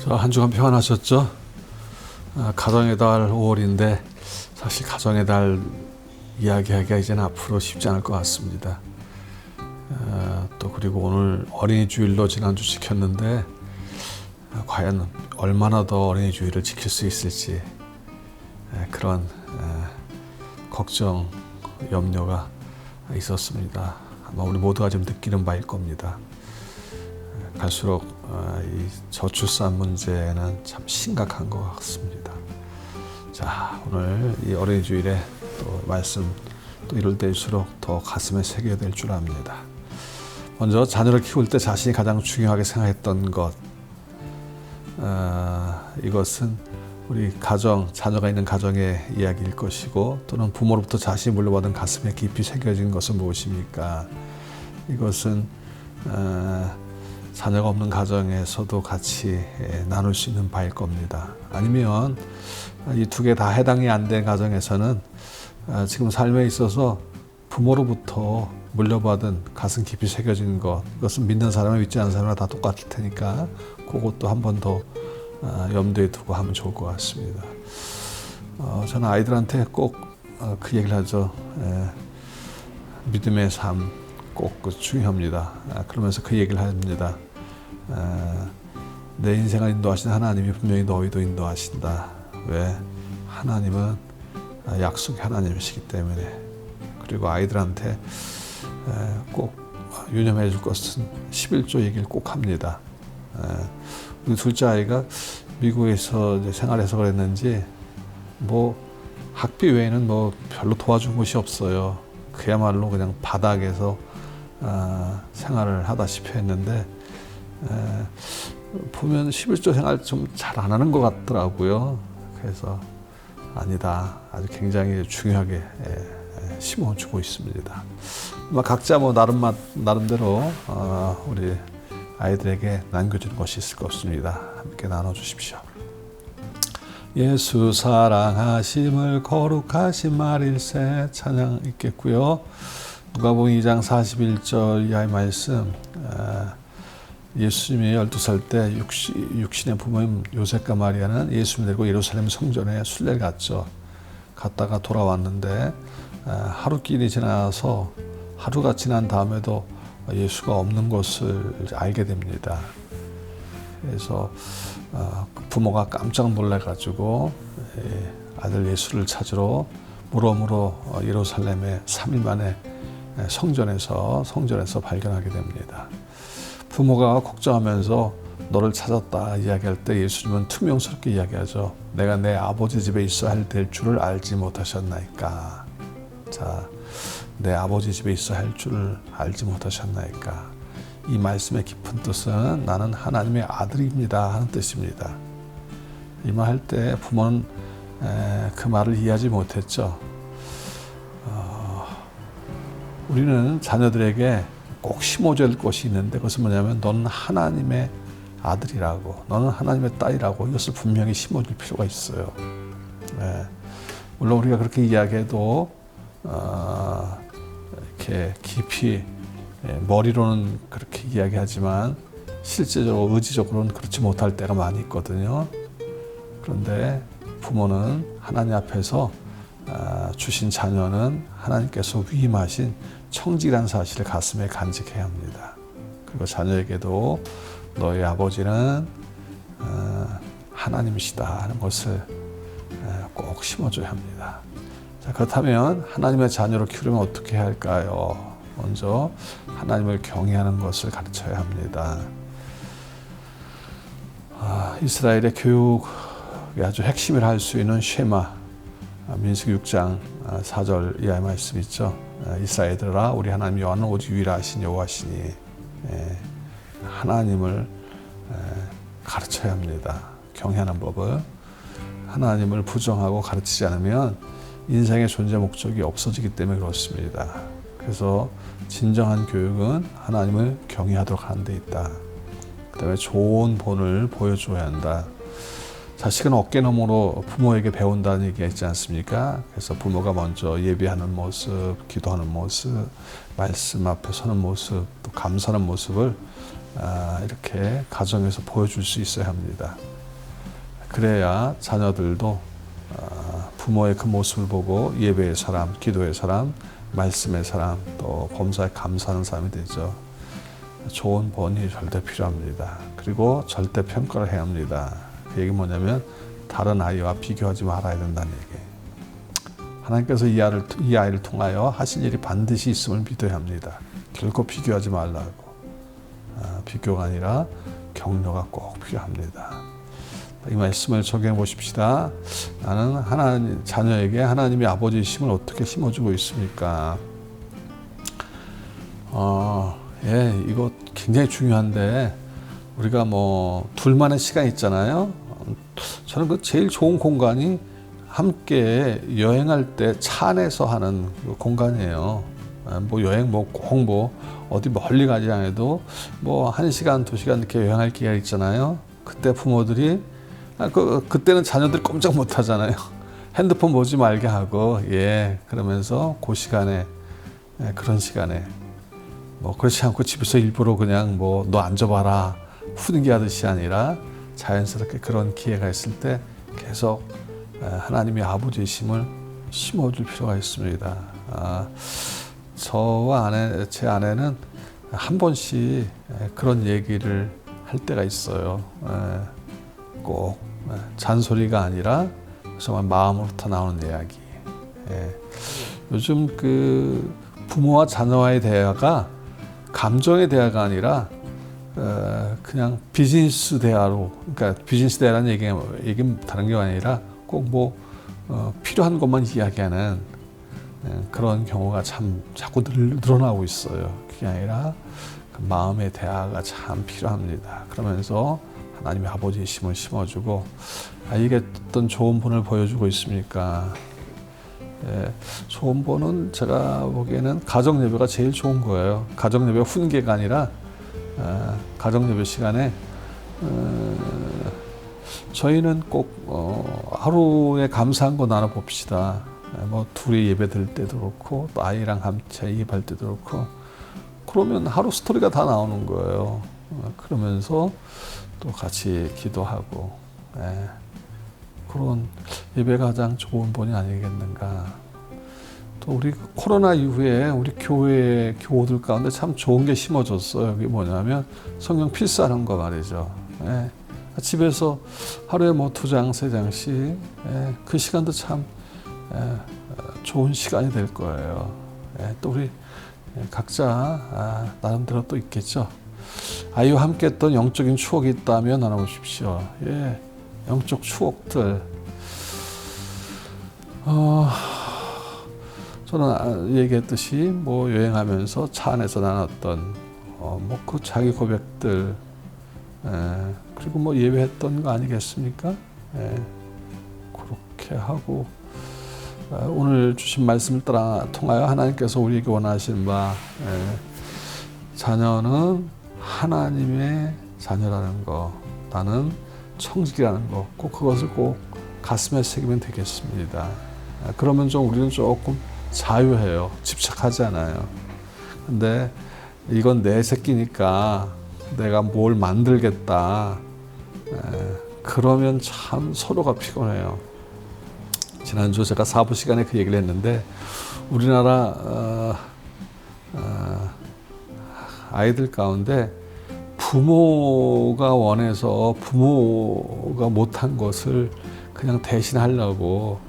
자, 한 주간 평안하셨죠? 가정의 달 5월인데 사실 가정의 달 이야기하기가 이제는 앞으로 쉽지 않을 것 같습니다. 또 그리고 오늘 어린이 주일로 지난주 지켰는데 과연 얼마나 더 어린이 주일을 지킬 수 있을지 그런 걱정, 염려가 있었습니다. 아마 우리 모두가 좀 느끼는 바일 겁니다. 갈수록 이 저출산 문제는 참 심각한 것 같습니다. 자, 오늘 이 어린이 주일에 또 말씀 또 이럴 때일수록 더 가슴에 새겨야 될 줄 압니다. 먼저 자녀를 키울 때 자신이 가장 중요하게 생각했던 것, 이것은 우리 가정, 자녀가 있는 가정의 이야기일 것이고, 또는 부모로부터 자신이 물려받은 가슴에 깊이 새겨진 것은 무엇입니까? 이것은 자녀가 없는 가정에서도 같이 나눌 수 있는 바일 겁니다. 아니면 이 두 개 다 해당이 안 된 가정에서는 지금 삶에 있어서 부모로부터 물려받은 가슴 깊이 새겨진 것, 이것은 믿는 사람과 믿지 않는 사람과 다 똑같을 테니까 그것도 한 번 더 염두에 두고 하면 좋을 것 같습니다. 저는 아이들한테 꼭 그 얘기를 하죠. 믿음의 삶 꼭 중요합니다. 그러면서 그 얘기를 합니다. 내 인생을 인도하시는 하나님이 분명히 너희도 인도하신다. 왜? 하나님은 약속의 하나님이시기 때문에. 그리고 아이들한테 꼭 유념해 줄 것은 11조 얘기를 꼭 합니다. 우리 둘째 아이가 미국에서 이제 생활해서 그랬는지 뭐 학비 외에는 뭐 별로 도와준 곳이 없어요. 그야말로 그냥 바닥에서 생활을 하다시피 했는데 보면 11조 생활 좀 잘 안 하는 것 같더라고요. 그래서 아니다. 아주 굉장히 중요하게 심어주고 있습니다. 각자 뭐 나름대로 우리 아이들에게 남겨주는 것이 있을 것입니다. 함께 나눠주십시오. 예수 사랑하심을 거룩하신 말일세 찬양 있겠고요. 누가복음 2장 41절 이하의 말씀, 예수님이 12살 때 육신의 부모인 요셉과 마리아는 예수님을 데리고 예루살렘 성전에 순례를 갔죠. 갔다가 돌아왔는데 하루길이 지나서 하루가 지난 다음에도 예수가 없는 것을 알게 됩니다. 그래서 부모가 깜짝 놀라가지고 아들 예수를 찾으러 물어물어 예루살렘에 3일 만에 성전에서 발견하게 됩니다. 부모가 걱정하면서 너를 찾았다 이야기할 때 예수님은 투명스럽게 이야기하죠. 내가 내 아버지 집에 있어야 될 줄을 알지 못하셨나이까. 자, 내 아버지 집에 있어야 할 줄을 알지 못하셨나이까. 이 말씀의 깊은 뜻은 나는 하나님의 아들입니다 하는 뜻입니다. 이 말 할 때 부모는 그 말을 이해하지 못했죠. 우리는 자녀들에게 꼭 심어줘야 할 것이 있는데 그것은 뭐냐면 너는 하나님의 아들이라고, 너는 하나님의 딸이라고 이것을 분명히 심어줄 필요가 있어요. 물론 우리가 그렇게 이야기해도 이렇게 깊이 머리로는 그렇게 이야기하지만 실제적으로 의지적으로는 그렇지 못할 때가 많이 있거든요. 그런데 부모는 하나님 앞에서 주신 자녀는 하나님께서 위임하신 청지라는 사실을 가슴에 간직해야 합니다. 그리고 자녀에게도 너의 아버지는 하나님이시다 하는 것을 꼭 심어줘야 합니다. 자, 그렇다면 하나님의 자녀로 키우려면 어떻게 해야 할까요? 먼저 하나님을 경외하는 것을 가르쳐야 합니다. 이스라엘의 교육의 아주 핵심을 할 수 있는 쉐마, 민수기 6장 4절 이하의 말씀 있죠. 이스라엘들아 우리 하나님 여호와는 오직 유일하신 여호와시니. 하나님을 가르쳐야 합니다. 경외하는 법을. 하나님을 부정하고 가르치지 않으면 인생의 존재 목적이 없어지기 때문에 그렇습니다. 그래서 진정한 교육은 하나님을 경외하도록 하는 데 있다. 그 다음에 좋은 본을 보여줘야 한다. 자식은 어깨너머로 부모에게 배운다는 얘기가 있지 않습니까? 그래서 부모가 먼저 예배하는 모습, 기도하는 모습, 말씀 앞에 서는 모습, 또 감사하는 모습을 이렇게 가정에서 보여줄 수 있어야 합니다. 그래야 자녀들도 부모의 그 모습을 보고 예배의 사람, 기도의 사람, 말씀의 사람, 또 범사에 감사하는 사람이 되죠. 좋은 본이 절대 필요합니다. 그리고 절대 평가를 해야 합니다. 그 얘기 뭐냐면 다른 아이와 비교하지 말아야 된다는 얘기예요. 하나님께서 이 아이를 통하여 하실 일이 반드시 있음을 믿어야 합니다. 결코 비교하지 말라고. 비교가 아니라 격려가 꼭 필요합니다. 이 말씀을 적용해 보십시다. 나는 자녀에게 하나님의 아버지이심을 어떻게 심어주고 있습니까? 이거 굉장히 중요한데 우리가 뭐 둘만의 시간 있잖아요. 저는 그 제일 좋은 공간이 함께 여행할 때 차 안에서 하는 그 공간이에요. 뭐 여행 꼭 어디 멀리 가지 않아도 뭐 1시간, 2시간 이렇게 여행할 기회가 있잖아요. 그때 부모들이 그때는 자녀들이 꼼짝 못 하잖아요. 핸드폰 보지 말게 하고 그러면서 그 시간에 그런 시간에 뭐 그렇지 않고 집에서 일부러 그냥 뭐 너 앉아봐라 훈계하듯이 아니라 자연스럽게 그런 기회가 있을 때 계속 하나님의 아버지이심을 심어줄 필요가 있습니다. 저와 제 아내는 한 번씩 그런 얘기를 할 때가 있어요. 꼭 잔소리가 아니라 정말 마음으로부터 나오는 이야기. 요즘 그 부모와 자녀와의 대화가 감정의 대화가 아니라 그냥 비즈니스 대화로, 그러니까 비즈니스 대화라는 얘기는 다른 게 아니라 꼭 뭐 필요한 것만 이야기하는 그런 경우가 참 자꾸 늘어나고 있어요. 그게 아니라 그 마음의 대화가 참 필요합니다. 그러면서 하나님의 아버지이심을 심어주고 이게 어떤 좋은 본을 보여주고 있습니까? 좋은 본은 제가 보기에는 가정예배가 제일 좋은 거예요. 가정예배가 훈계가 아니라 가정예배 시간에 저희는 꼭 하루에 감사한 거 나눠봅시다. 뭐 둘이 예배 드릴 때도 그렇고 또 아이랑 함께 예배할 때도 그렇고 그러면 하루 스토리가 다 나오는 거예요. 그러면서 또 같이 기도하고 그런 예배가 가장 좋은 본이 아니겠는가. 또 우리 코로나 이후에 우리 교회 교우들 가운데 참 좋은 게 심어졌어요. 그게 뭐냐면 성경 필사하는 거 말이죠. 집에서 하루에 뭐 2장, 3장씩 그 시간도 참 좋은 시간이 될 거예요. 또 우리 각자 나름대로 또 있겠죠. 아이와 함께 했던 영적인 추억이 있다면 나눠보십시오. 영적 추억들. 저는 얘기했듯이 뭐 여행하면서 차 안에서 나눴던 뭐 그 자기 고백들, 그리고 뭐 예배했던 거 아니겠습니까? 그렇게 하고 오늘 주신 말씀을 통하여 하나님께서 우리에게 원하시는 바 자녀는 하나님의 자녀라는 거, 나는 청직이라는 거, 꼭 그것을 꼭 가슴에 새기면 되겠습니다. 그러면 우리는 조금 자유해요. 집착하지 않아요. 근데 이건 내 새끼니까 내가 뭘 만들겠다. 그러면 참 서로가 피곤해요. 지난주 제가 4부 시간에 그 얘기를 했는데 우리나라 아이들 가운데 부모가 원해서 부모가 못한 것을 그냥 대신하려고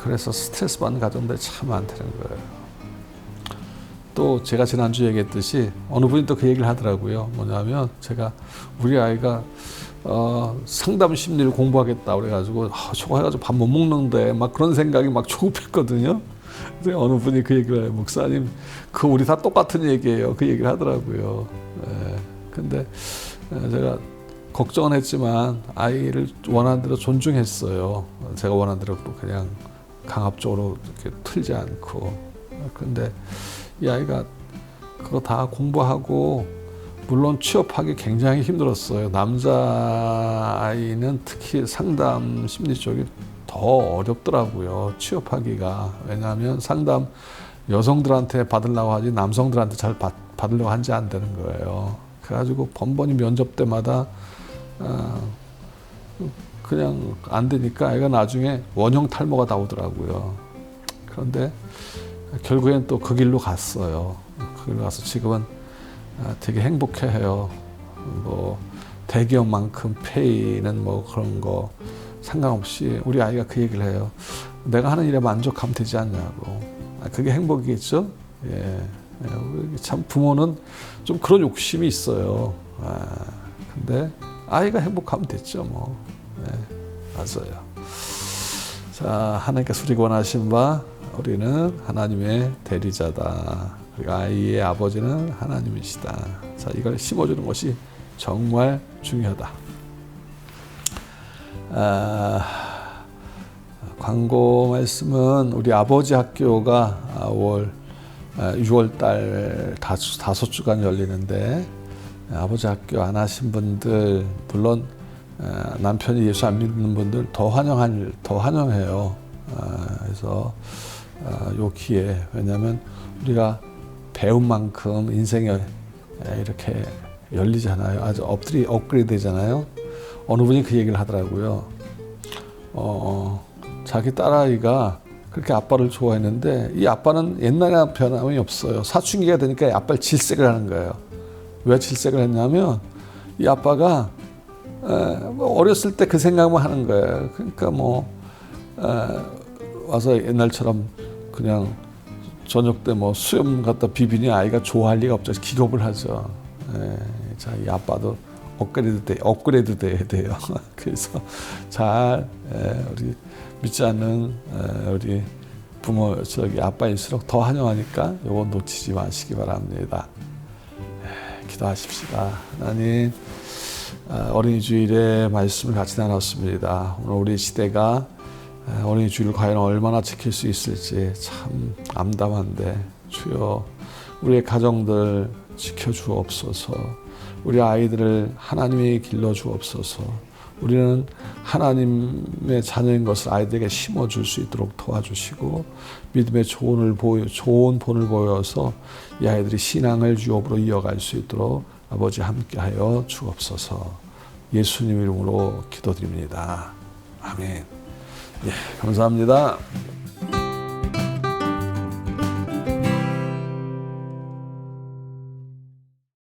그래서 스트레스 받는 가정들이 참 많다는 거예요. 또 제가 지난주 얘기했듯이 어느 분이 또 그 얘기를 하더라고요. 뭐냐면 제가 우리 아이가 상담 심리를 공부하겠다 그래가지고 저거 해가지고 밥 못 먹는데 막 그런 생각이 막 조급했거든요. 그래서 어느 분이 그 얘기를 해요. 목사님, 그 우리 다 똑같은 얘기예요. 그 얘기를 하더라고요. 근데 제가 걱정은 했지만 아이를 원하는 대로 존중했어요. 제가 원하는 대로 또 그냥 강압적으로 이렇게 틀지 않고. 근데 이 아이가 그거 다 공부하고 물론 취업하기 굉장히 힘들었어요. 남자아이는 특히 상담 심리 쪽이 더 어렵더라고요. 취업하기가. 왜냐하면 상담 여성들한테 받으려고 하지 남성들한테 잘 받으려고 하지 안 되는 거예요. 그래가지고 번번이 면접 때마다 그냥 안 되니까 애가 나중에 원형 탈모가 나오더라고요. 그런데 결국엔 또 그 길로 갔어요. 그 길로 가서 지금은 되게 행복해해요. 뭐 대기업만큼 페이는 뭐 그런 거 상관없이 우리 아이가 그 얘기를 해요. 내가 하는 일에 만족하면 되지 않냐고. 그게 행복이겠죠? 예. 참 부모는 좀 그런 욕심이 있어요. 근데 아이가 행복하면 됐죠, 뭐. 네, 맞아요. 자, 하나님께서 우리가 원하신 바 우리는 하나님의 대리자다. 그리고 아이의 아버지는 하나님이시다. 자, 이걸 심어주는 것이 정말 중요하다. 광고 말씀은 우리 아버지 학교가 6월 달 5주간 열리는데 아버지 학교 안 하신 분들 물론 남편이 예수 안 믿는 분들 더 환영해요. 그래서 요 기회 왜냐하면 우리가 배운 만큼 인생에 이렇게 열리잖아요. 아주 업그레이드 되잖아요. 어느 분이 그 얘기를 하더라고요. 자기 딸아이가 그렇게 아빠를 좋아했는데 이 아빠는 옛날에 변함이 없어요. 사춘기가 되니까 아빠를 질색을 하는 거예요. 왜 질색을 했냐면 이 아빠가 어렸을 때 그 생각만 하는 거예요. 그러니까 와서 옛날처럼 그냥 저녁 때 수염 갖다 비비니 아이가 좋아할 리가 없죠. 기겁을 하죠. 자, 이 아빠도 업그레이드 돼야 돼요. 그래서 잘 우리 믿지 않는 우리 부모 아빠일수록 더 환영하니까 이거 놓치지 마시기 바랍니다. 기도하십시다. 하나님, 어린이 주일에 말씀을 같이 나눴습니다. 오늘 우리 시대가 어린이 주일을 과연 얼마나 지킬 수 있을지 참 암담한데 주여 우리의 가정들 지켜주옵소서. 우리 아이들을 하나님이 길러주옵소서. 우리는 하나님의 자녀인 것을 아이들에게 심어줄 수 있도록 도와주시고 믿음의 좋은 본을 보여서 이 아이들이 신앙을 유업으로 이어갈 수 있도록 아버지 함께하여 주옵소서. 예수님 이름으로 기도드립니다. 아멘. 예, 감사합니다.